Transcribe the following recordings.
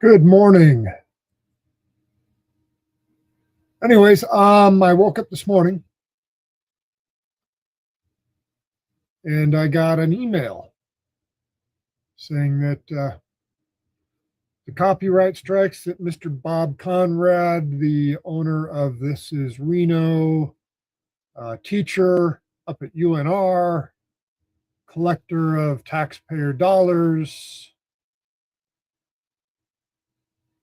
Good morning. Anyways, I woke up this morning and I got an email saying that the copyright strikes that Mr. Bob Conrad, the owner of This Is Reno, teacher up at UNR, collector of taxpayer dollars,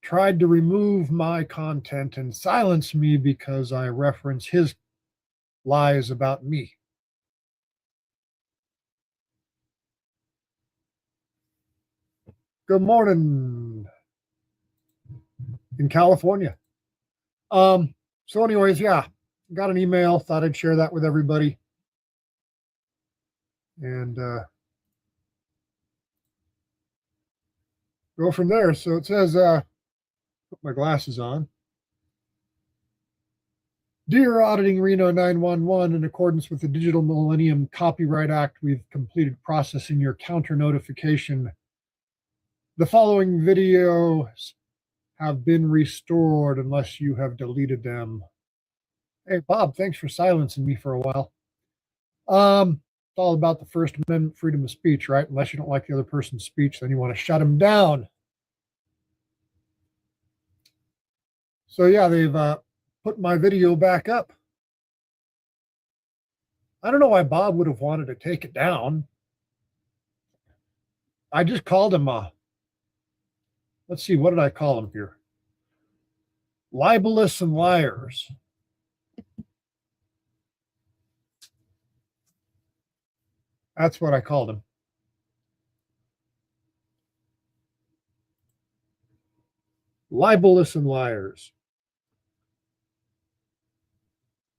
tried to remove my content and silence me because I reference his lies about me. Good morning in California. So anyways, yeah, got an email, thought I'd share that with everybody. And go from there. So it says, put my glasses on. Dear Auditing Reno 911, in accordance with the Digital Millennium Copyright Act, we've completed processing your counter notification. The following videos have been restored unless you have deleted them. Hey, Bob, thanks for silencing me for a while. It's all about the First Amendment, freedom of speech, right? Unless you don't like the other person's speech, then you want to shut them down. So yeah, they've put my video back up. I don't know why Bob would have wanted to take it down. I just called him, let's see, what did I call him here? Libelous and liars. That's what I called him. Libelous and liars.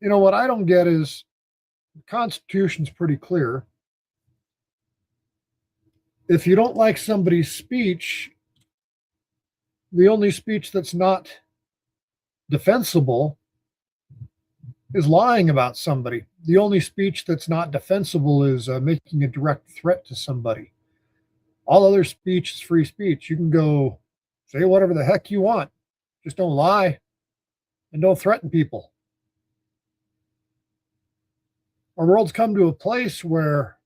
You know, what I don't get is the Constitution's pretty clear. If you don't like somebody's speech, the only speech that's not defensible is lying about somebody. The only speech that's not defensible is making a direct threat to somebody. All other speech is free speech. You can go say whatever the heck you want. Just don't lie and don't threaten people. Our world's come to a place where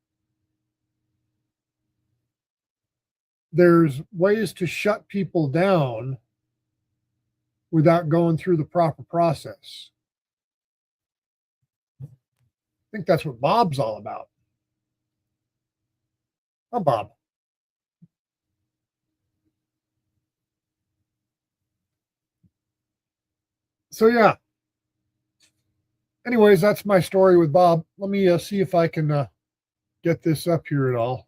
there's ways to shut people down without going through the proper process. I think that's what Bob's all about. Oh, Bob. So, yeah. Anyways, that's my story with Bob. Let me see if I can get this up here at all.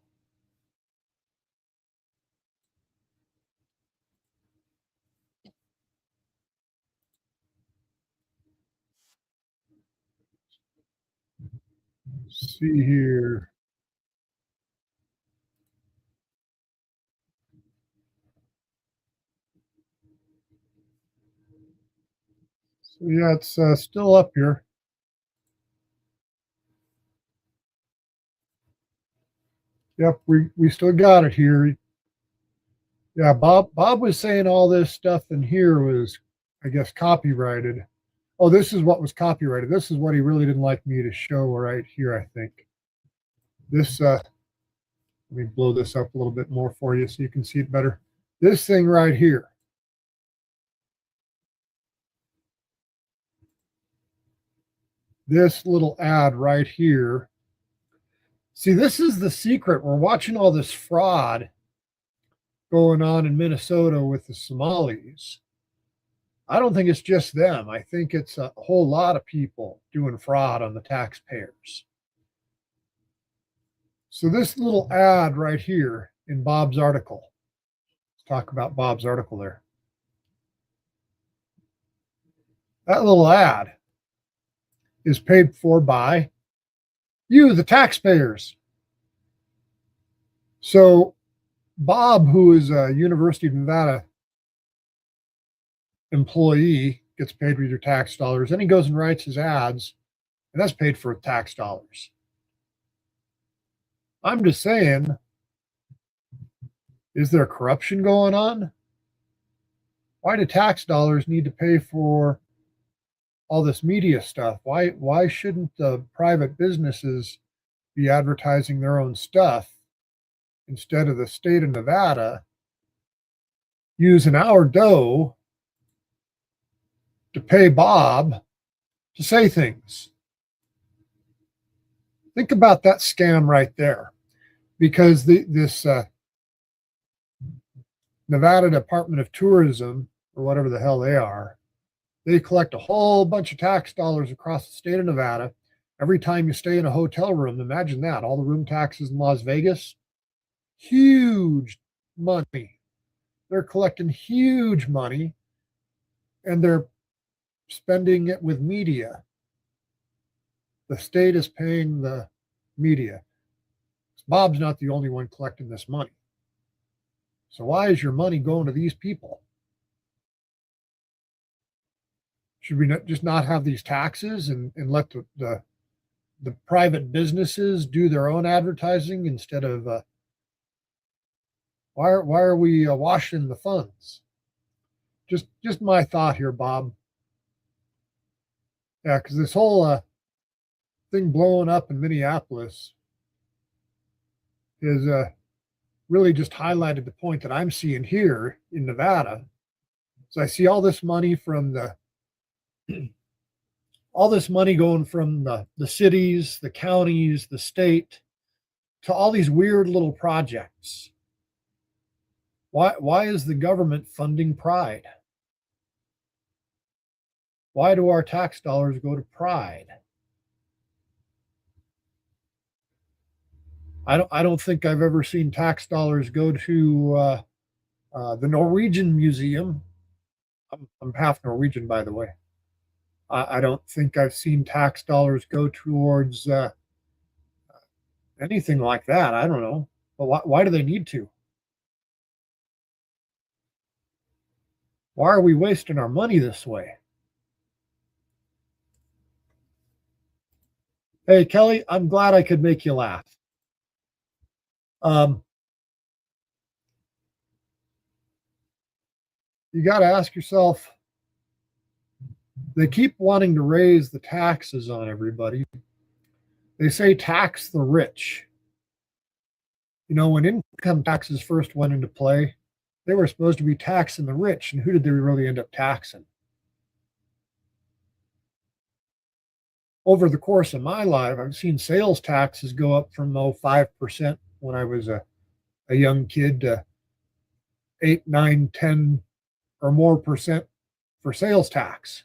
Let's see here. So, yeah, it's still up here. Yep, we still got it here. Yeah, Bob was saying all this stuff in here was, I guess, copyrighted. Oh, this is what was copyrighted. This is what he really didn't like me to show right here, I think. This let me blow this up a little bit more for you so you can see it better. This thing right here. This little ad right here. See, this is the secret. We're watching all this fraud going on in Minnesota with the Somalis. I don't think it's just them. I think it's a whole lot of people doing fraud on the taxpayers. So this little ad right here in Bob's article, let's talk about Bob's article there. That little ad is paid for by you, the taxpayers. So Bob, who is a University of Nevada employee, gets paid with your tax dollars. Then he goes and writes his ads, and that's paid for tax dollars. I'm just saying, is there corruption going on? Why do tax dollars need to pay for all this media stuff? Why shouldn't the private businesses be advertising their own stuff instead of the state of Nevada using our dough to pay Bob to say things? Think about that scam right there, because this Nevada Department of Tourism, or whatever the hell they are, they collect a whole bunch of tax dollars across the state of Nevada every time you stay in a hotel room. Imagine that, all the room taxes in Las Vegas, huge money. They're collecting huge money, and they're spending it with media. The state is paying the media. Bob's not the only one collecting this money. So why is your money going to these people? Should we just not have these taxes and let the private businesses do their own advertising instead of why are we washing the funds? Just my thought here, Bob. Yeah, because this whole thing blowing up in Minneapolis is really just highlighted the point that I'm seeing here in Nevada. So I see all this money from all this money going from the cities, the counties, the state, to all these weird little projects. Why is the government funding Pride? Why do our tax dollars go to Pride? I don't think I've ever seen tax dollars go to the Norwegian Museum. I'm half Norwegian, by the way. I don't think I've seen tax dollars go towards anything like that. I don't know. But why do they need to? Why are we wasting our money this way? Hey, Kelly, I'm glad I could make you laugh. You got to ask yourself, they keep wanting to raise the taxes on everybody. They say tax the rich. You know, when income taxes first went into play, they were supposed to be taxing the rich. And who did they really end up taxing? Over the course of my life, I've seen sales taxes go up from 5% when I was a young kid to 8, 9, 10 or more percent for sales tax.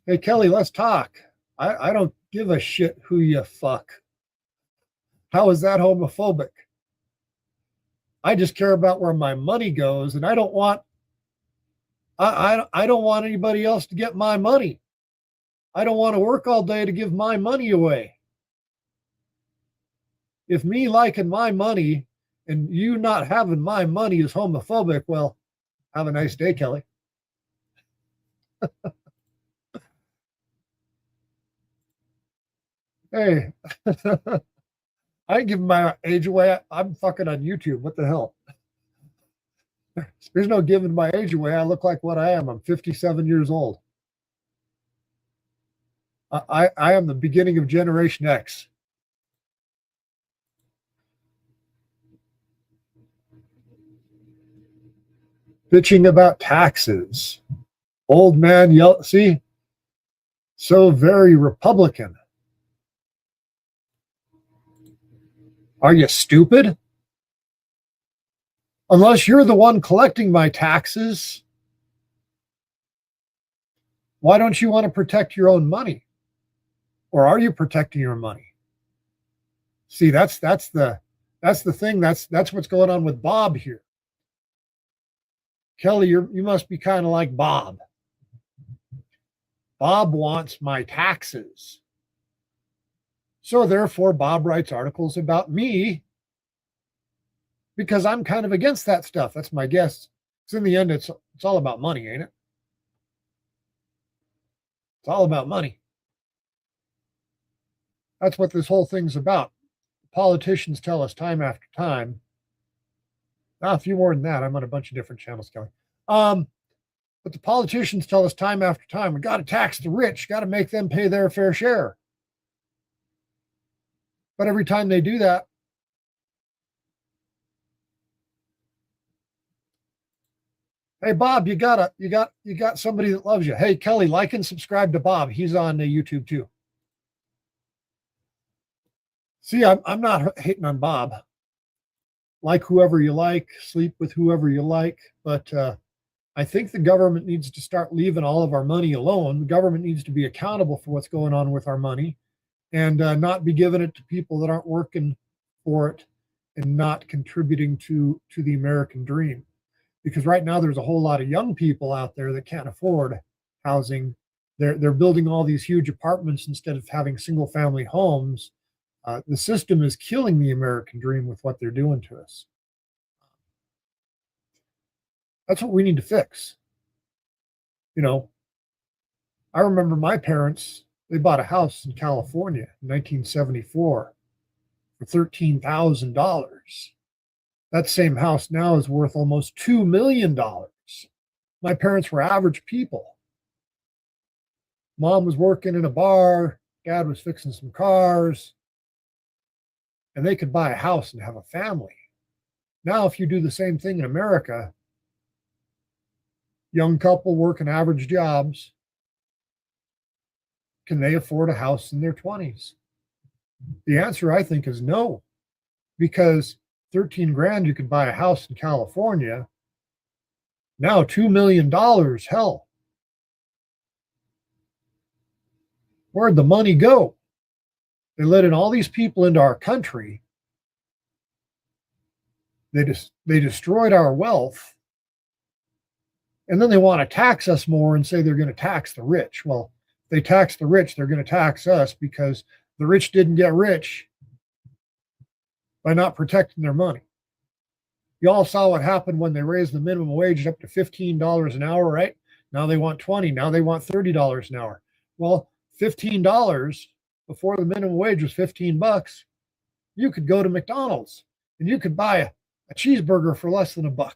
Hey, Kelly, let's talk. I don't give a shit who you fuck. How is that homophobic? I just care about where my money goes, and I don't want anybody else to get my money. I don't want to work all day to give my money away. If me liking my money and you not having my money is homophobic, well, have a nice day, Kelly. Hey, I give my age away. I'm fucking on YouTube. What the hell? There's no giving my age away. I look like what I am. I'm 57 years old. I am the beginning of Generation X. Bitching about taxes. Old man yell. See, so very Republican. Are you stupid? Unless you're the one collecting my taxes, why don't you want to protect your own money? Or are you protecting your money? See, that's the thing. That's what's going on with Bob here. Kelly, you must be kind of like Bob. Bob wants my taxes. So therefore, Bob writes articles about me because I'm kind of against that stuff. That's my guess. Because in the end, it's all about money, ain't it? It's all about money. That's what this whole thing's about. politicians tell us time after time, a few more than that. I'm on a bunch of different channels, Kelly. But the politicians tell us time after time, we got to tax the rich, got to make them pay their fair share. But every time they do that, hey Bob, you got somebody that loves you. Hey Kelly, like and subscribe to Bob. He's on YouTube too. See, I'm not hating on Bob. Like whoever you like, sleep with whoever you like, but I think the government needs to start leaving all of our money alone. The government needs to be accountable for what's going on with our money, and not be giving it to people that aren't working for it and not contributing to the American dream. Because right now there's a whole lot of young people out there that can't afford housing. They're building all these huge apartments instead of having single family homes. The system is killing the American dream with what they're doing to us. That's what we need to fix. You know, I remember my parents, they bought a house in California in 1974 for $13,000. That same house now is worth almost $2 million. My parents were average people. Mom was working in a bar, dad was fixing some cars, and they could buy a house and have a family. Now, if you do the same thing in America, young couple working average jobs, can they afford a house in their 20s? The answer, I think, is no, because 13 grand, you could buy a house in California. Now $2 million, hell. Where'd the money go? They let in all these people into our country. They destroyed our wealth. And then they want to tax us more and say they're going to tax the rich. Well, if they tax the rich, they're going to tax us because the rich didn't get rich by not protecting their money. You all saw what happened when they raised the minimum wage up to $15 an hour, right? Now they want 20. Now they want $30 an hour. Well, $15 before the minimum wage was $15. You could go to McDonald's and you could buy a cheeseburger for less than $1.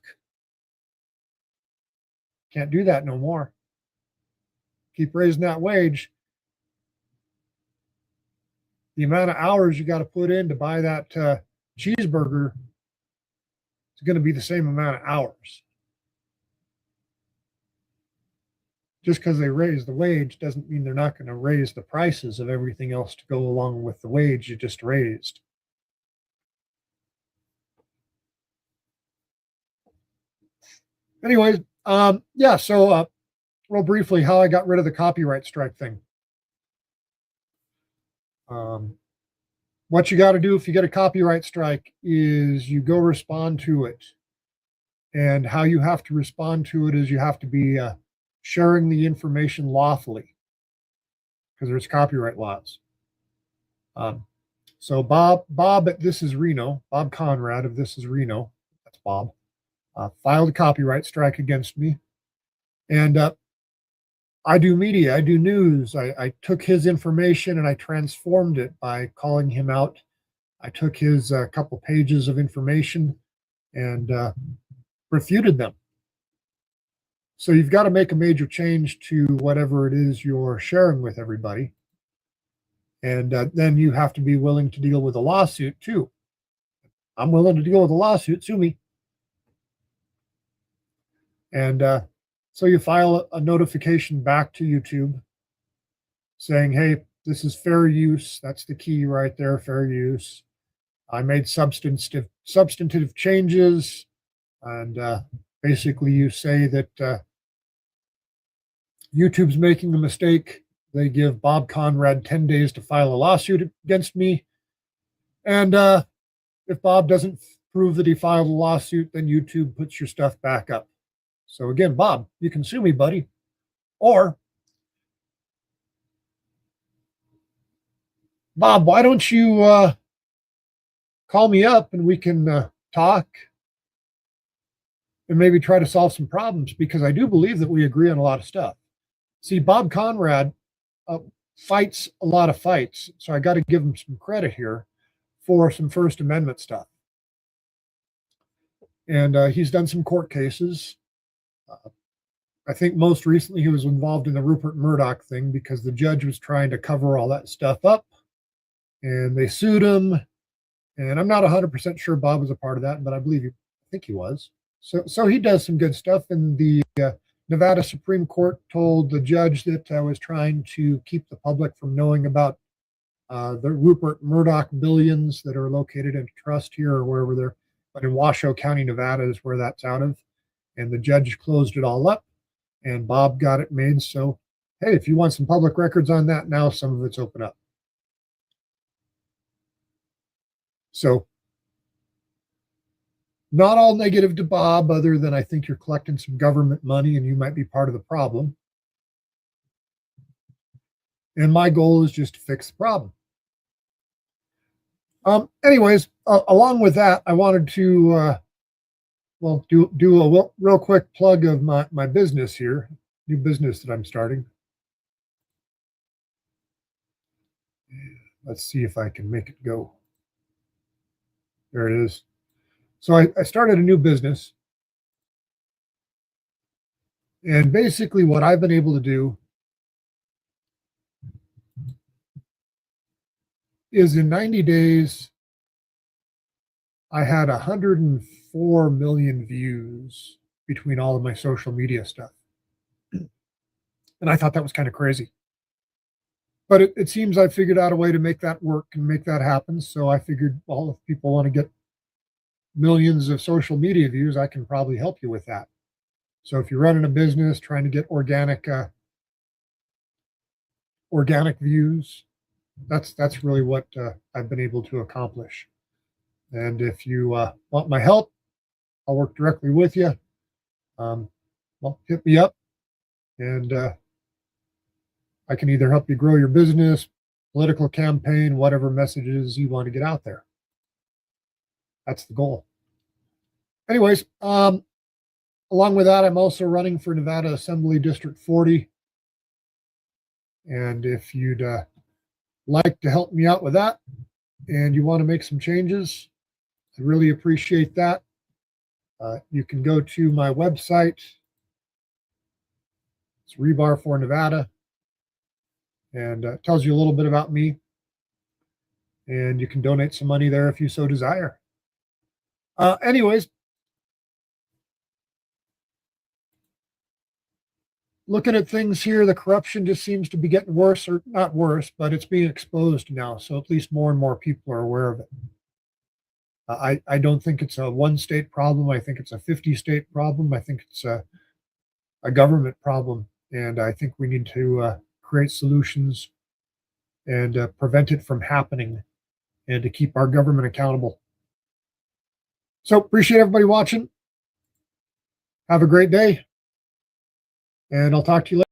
Can't do that no more. Keep raising that wage. The amount of hours you got to put in to buy that cheeseburger is going to be the same amount of hours. Just because they raise the wage doesn't mean they're not going to raise the prices of everything else to go along with the wage you just raised. Anyways, yeah, so real briefly, how I got rid of the copyright strike thing. What you got to do if you get a copyright strike is you go respond to it. And how you have to respond to it is you have to be sharing the information lawfully, because there's copyright laws. So Bob at This Is Reno, Bob Conrad of This Is Reno, that's Bob, filed a copyright strike against me. And I do media, I do news. I took his information and I transformed it by calling him out. I took his couple pages of information and refuted them. So you've got to make a major change to whatever it is you're sharing with everybody. And then you have to be willing to deal with a lawsuit too. I'm willing to deal with a lawsuit, sue me. And so you file a notification back to YouTube saying, hey, this is fair use. That's the key right there, fair use. I made substantive changes. And basically you say that YouTube's making a mistake. They give Bob Conrad 10 days to file a lawsuit against me. And if Bob doesn't prove that he filed a lawsuit, then YouTube puts your stuff back up. So again, Bob, you can sue me, buddy. Or, Bob, why don't you call me up and we can talk and maybe try to solve some problems, because I do believe that we agree on a lot of stuff. See, Bob Conrad fights a lot of fights, so I got to give him some credit here for some First Amendment stuff. And he's done some court cases. I think most recently he was involved in the Rupert Murdoch thing because the judge was trying to cover all that stuff up, and they sued him. And I'm not 100% sure Bob was a part of that, but I think he was. So he does some good stuff. And the Nevada Supreme Court told the judge that I was trying to keep the public from knowing about the Rupert Murdoch billions that are located in trust here or wherever they're, but in Washoe County, Nevada is where that's out of. And the judge closed it all up, and Bob got it made. So, hey, if you want some public records on that, now some of it's open up. So, not all negative to Bob, other than I think you're collecting some government money and you might be part of the problem. And my goal is just to fix the problem. Anyways, along with that, I wanted to do a real quick plug of my business here, new business that I'm starting. Let's see if I can make it go. There it is. So I started a new business. And basically what I've been able to do is in 90 days, I had 104 million views between all of my social media stuff. And I thought that was kind of crazy. But it seems I figured out a way to make that work and make that happen. So I figured, well, if people want to get millions of social media views, I can probably help you with that. So if you're running a business trying to get organic views, that's really what I've been able to accomplish. And if you want my help, I'll work directly with you. Well, hit me up, and I can either help you grow your business, political campaign, whatever messages you want to get out there. That's the goal. Anyways, along with that, I'm also running for Nevada Assembly District 40. And if you'd like to help me out with that and you want to make some changes, I really appreciate that. You can go to my website. It's Rebar for Nevada. And it tells you a little bit about me. And you can donate some money there if you so desire. Anyways, looking at things here, the corruption just seems to be getting worse, or not worse, but it's being exposed now. So at least more and more people are aware of it. I don't think it's a one state problem. I think it's a 50 state problem. I think it's a government problem. And I think we need to create solutions and prevent it from happening and to keep our government accountable. So appreciate everybody watching. Have a great day. And I'll talk to you later.